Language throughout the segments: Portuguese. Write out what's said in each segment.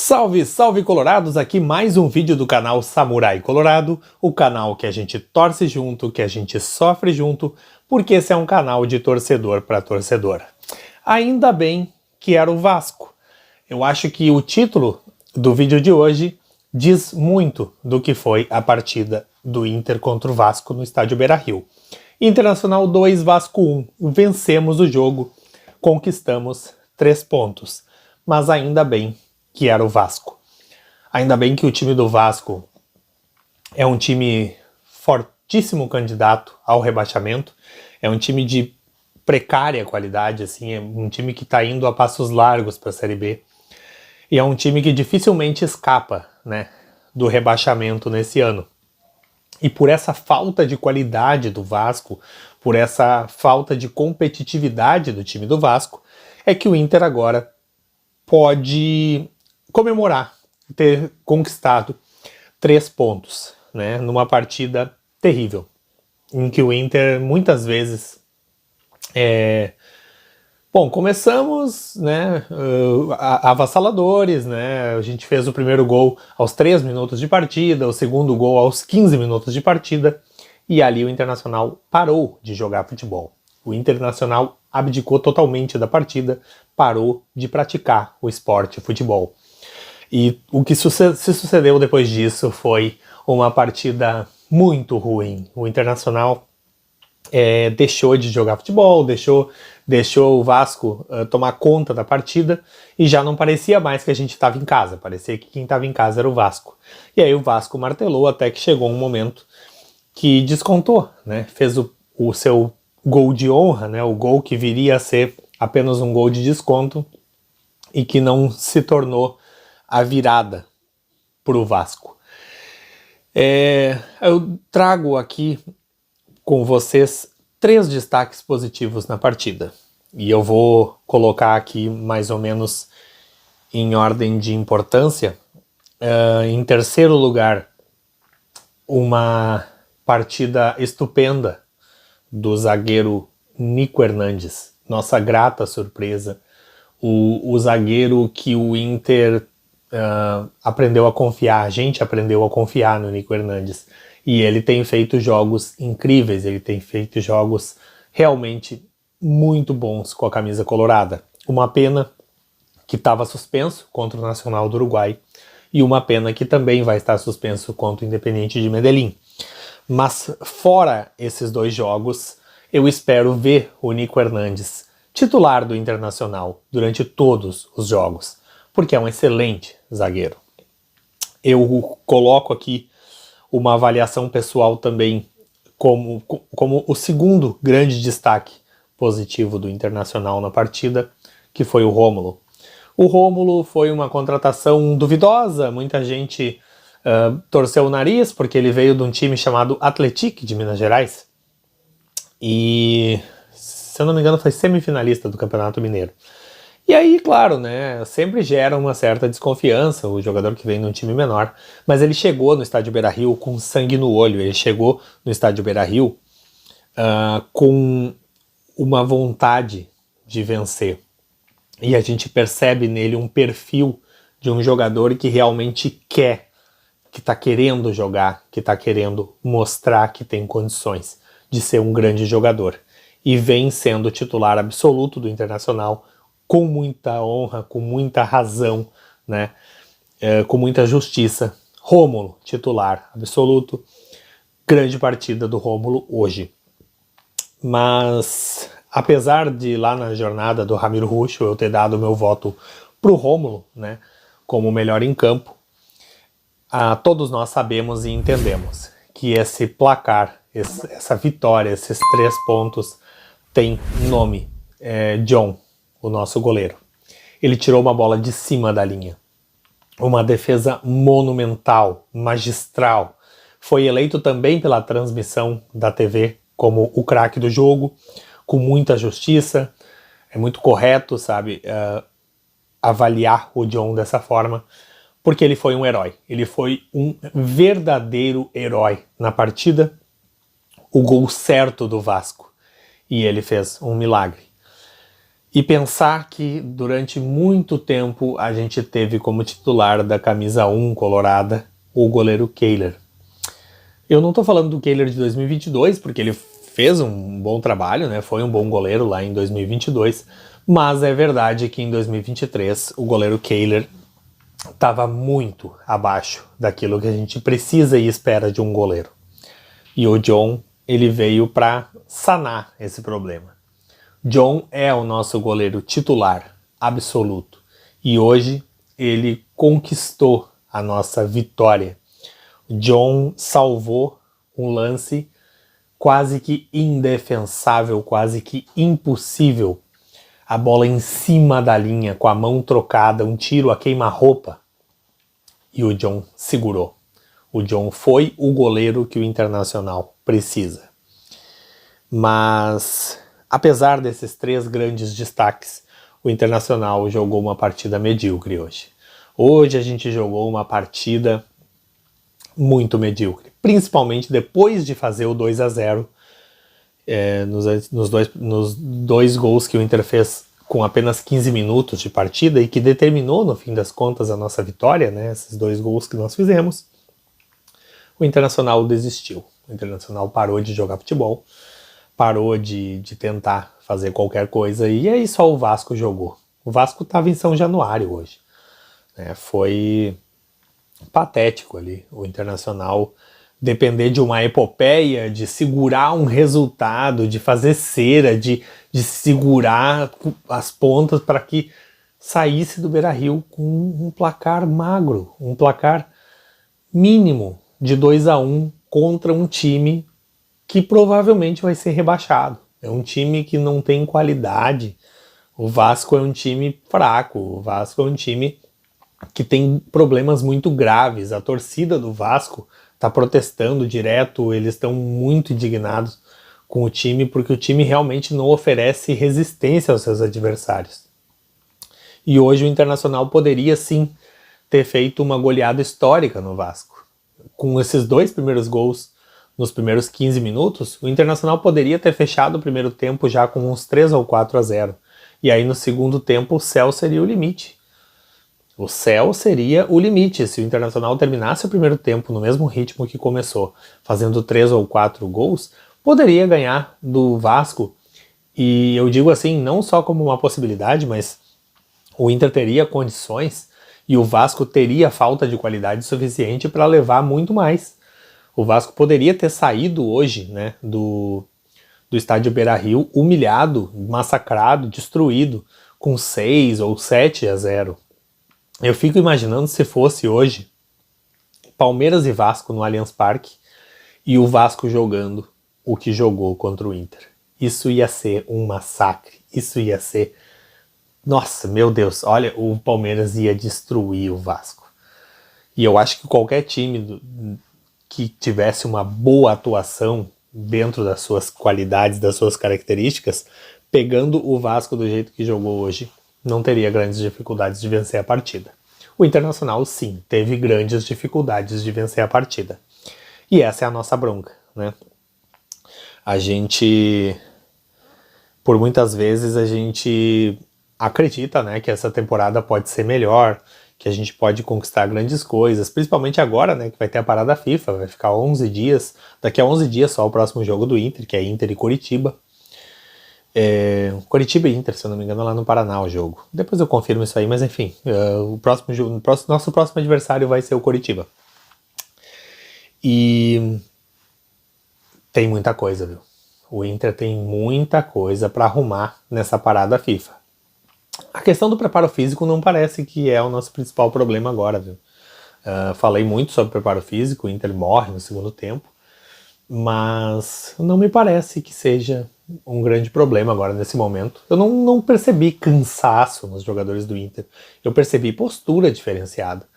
Salve, salve colorados! Aqui mais um vídeo do canal Samurai Colorado, o canal que a gente torce junto, que a gente sofre junto, porque esse é um canal de torcedor para torcedor. Ainda bem que era o Vasco. Eu acho que o título do vídeo de hoje diz muito do que foi a partida do Inter contra o Vasco no estádio Beira-Rio. Internacional 2, Vasco 1. Vencemos o jogo, conquistamos 3 pontos. Mas ainda bem que era o Vasco. Ainda bem que o time do Vasco é um time fortíssimo candidato ao rebaixamento, é um time de precária qualidade, assim, é um time que está indo a passos largos para a Série B, e é um time que dificilmente escapa, né, do rebaixamento nesse ano. E por essa falta de qualidade do Vasco, por essa falta de competitividade do time do Vasco, é que o Inter agora pode comemorar ter conquistado 3 pontos, né, numa partida terrível, em que o Inter muitas vezes começamos, né, avassaladores, né, a gente fez o primeiro gol aos 3 minutos de partida, o segundo gol aos 15 minutos de partida, e ali o Internacional parou de jogar futebol. O Internacional abdicou totalmente da partida, parou de praticar o esporte futebol. E o que se sucedeu depois disso foi uma partida muito ruim. O Internacional deixou de jogar futebol, deixou o Vasco tomar conta da partida, e já não parecia mais que a gente estava em casa, parecia que quem estava em casa era o Vasco. E aí o Vasco martelou até que chegou um momento que descontou, né? Fez o seu gol de honra, né? O gol que viria a ser apenas um gol de desconto e que não se tornou a virada para o Vasco. Eu trago aqui com vocês 3 destaques positivos na partida. E eu vou colocar aqui mais ou menos em ordem de importância. Em terceiro lugar, uma partida estupenda do zagueiro Nico Hernandes. Nossa grata surpresa. O zagueiro que o Inter aprendeu a confiar, a gente aprendeu a confiar no Nico Hernandes. E ele tem feito jogos incríveis, ele tem feito jogos realmente muito bons com a camisa colorada. Uma pena que estava suspenso contra o Nacional do Uruguai, e uma pena que também vai estar suspenso contra o Independiente de Medellín. Mas fora esses 2 jogos, eu espero ver o Nico Hernandes titular do Internacional durante todos os jogos, porque é um excelente zagueiro. Eu coloco aqui uma avaliação pessoal também como o segundo grande destaque positivo do Internacional na partida, que foi o Rômulo. O Rômulo foi uma contratação duvidosa, muita gente torceu o nariz, porque ele veio de um time chamado Atlético de Minas Gerais, e, se eu não me engano, foi semifinalista do Campeonato Mineiro. E aí, claro, né, sempre gera uma certa desconfiança o jogador que vem de um time menor, mas ele chegou no estádio Beira-Rio com sangue no olho, ele chegou no estádio Beira-Rio com uma vontade de vencer. E a gente percebe nele um perfil de um jogador que realmente quer, que está querendo jogar, que está querendo mostrar que tem condições de ser um grande jogador. E vem sendo titular absoluto do Internacional, com muita honra, com muita razão, né? Com muita justiça. Rômulo, titular absoluto. Grande partida do Rômulo hoje. Mas, apesar de lá na jornada do Ramiro Rucho eu ter dado o meu voto pro Rômulo, né, como o melhor em campo, todos nós sabemos e entendemos que esse placar, essa vitória, esses 3 pontos, tem nome. John, o nosso goleiro. Ele tirou uma bola de cima da linha. Uma defesa monumental, magistral. Foi eleito também pela transmissão da TV como o craque do jogo, com muita justiça. É muito correto, sabe, avaliar o John dessa forma, porque ele foi um herói. Ele foi um verdadeiro herói na partida. O gol certo do Vasco. E ele fez um milagre. E pensar que durante muito tempo a gente teve como titular da camisa 1 colorada o goleiro Kehler. Eu não estou falando do Kehler de 2022, porque ele fez um bom trabalho, né? Foi um bom goleiro lá em 2022, mas é verdade que em 2023 o goleiro Kehler estava muito abaixo daquilo que a gente precisa e espera de um goleiro. E o John, ele veio para sanar esse problema. John é o nosso goleiro titular absoluto e hoje ele conquistou a nossa vitória. John salvou um lance quase que indefensável, quase que impossível. A bola em cima da linha, com a mão trocada, um tiro a queima-roupa. E o John segurou. O John foi o goleiro que o Internacional precisa. Mas, apesar desses 3 grandes destaques, o Internacional jogou uma partida medíocre hoje. Hoje a gente jogou uma partida muito medíocre, principalmente depois de fazer o 2-0 nos dois gols que o Inter fez com apenas 15 minutos de partida e que determinou, no fim das contas, a nossa vitória, né? Esses 2 gols que nós fizemos. O Internacional desistiu. O Internacional parou de jogar futebol, parou de tentar fazer qualquer coisa e aí só o Vasco jogou. O Vasco estava em São Januário hoje. Foi patético ali. O Internacional depender de uma epopeia, de segurar um resultado, de fazer cera, de segurar as pontas para que saísse do Beira-Rio com um placar magro, um placar mínimo de 2-1 contra um time que provavelmente vai ser rebaixado. É um time que não tem qualidade. O Vasco é um time fraco, o Vasco é um time que tem problemas muito graves. A torcida do Vasco está protestando direto, eles estão muito indignados com o time, porque o time realmente não oferece resistência aos seus adversários. E hoje o Internacional poderia sim ter feito uma goleada histórica no Vasco. Com esses 2 primeiros gols nos primeiros 15 minutos, o Internacional poderia ter fechado o primeiro tempo já com uns 3 ou 4-0. E aí no segundo tempo o céu seria o limite. O céu seria o limite. Se o Internacional terminasse o primeiro tempo no mesmo ritmo que começou, fazendo 3 ou 4 gols, poderia ganhar do Vasco. E eu digo assim, não só como uma possibilidade, mas o Inter teria condições e o Vasco teria falta de qualidade suficiente para levar muito mais. O Vasco poderia ter saído hoje, né, do estádio Beira-Rio humilhado, massacrado, destruído, com 6 ou 7-0. Eu fico imaginando se fosse hoje Palmeiras e Vasco no Allianz Parque e o Vasco jogando o que jogou contra o Inter. Isso ia ser um massacre. Isso ia ser... Nossa, meu Deus, olha, o Palmeiras ia destruir o Vasco. E eu acho que qualquer time que tivesse uma boa atuação dentro das suas qualidades, das suas características, pegando o Vasco do jeito que jogou hoje, não teria grandes dificuldades de vencer a partida. O Internacional, sim, teve grandes dificuldades de vencer a partida. E essa é a nossa bronca, né? A gente, por muitas vezes, a gente acredita, né, que essa temporada pode ser melhor, que a gente pode conquistar grandes coisas, principalmente agora, né, que vai ter a parada FIFA, vai ficar 11 dias, daqui a 11 dias só o próximo jogo do Inter, que é Inter e Coritiba. Coritiba e Inter, se eu não me engano, lá no Paraná o jogo. Depois eu confirmo isso aí, mas enfim, nosso próximo adversário vai ser o Coritiba. E tem muita coisa, viu? O Inter tem muita coisa para arrumar nessa parada FIFA. A questão do preparo físico não parece que é o nosso principal problema agora, viu? Falei muito sobre preparo físico, o Inter morre no segundo tempo, mas não me parece que seja um grande problema agora nesse momento. Eu não percebi cansaço nos jogadores do Inter, eu percebi postura diferenciada.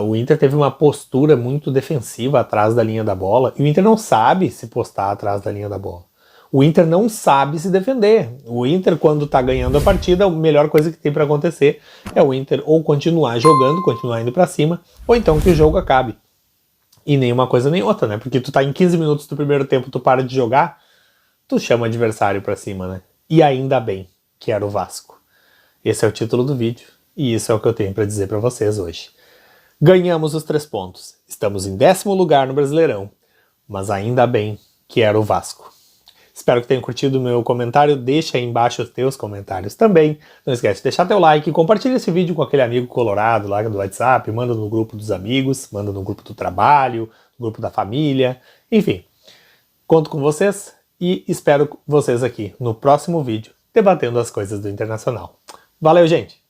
O Inter teve uma postura muito defensiva atrás da linha da bola, e o Inter não sabe se postar atrás da linha da bola. O Inter não sabe se defender. O Inter, quando tá ganhando a partida, a melhor coisa que tem para acontecer é o Inter ou continuar jogando, continuar indo para cima, ou então que o jogo acabe. E nem uma coisa nem outra, né? Porque tu tá em 15 minutos do primeiro tempo, tu para de jogar, tu chama o adversário pra cima, né? E ainda bem. que era o Vasco. Esse é o título do vídeo e isso é o que eu tenho para dizer para vocês hoje. Ganhamos os 3 pontos, estamos em 10º lugar no Brasileirão, mas ainda bem que era o Vasco. Espero que tenham curtido o meu comentário, deixa aí embaixo os teus comentários também. Não esquece de deixar teu like, compartilha esse vídeo com aquele amigo colorado lá do WhatsApp, manda no grupo dos amigos, manda no grupo do trabalho, no grupo da família, enfim. Conto com vocês e espero vocês aqui no próximo vídeo, debatendo as coisas do Internacional. Valeu, gente!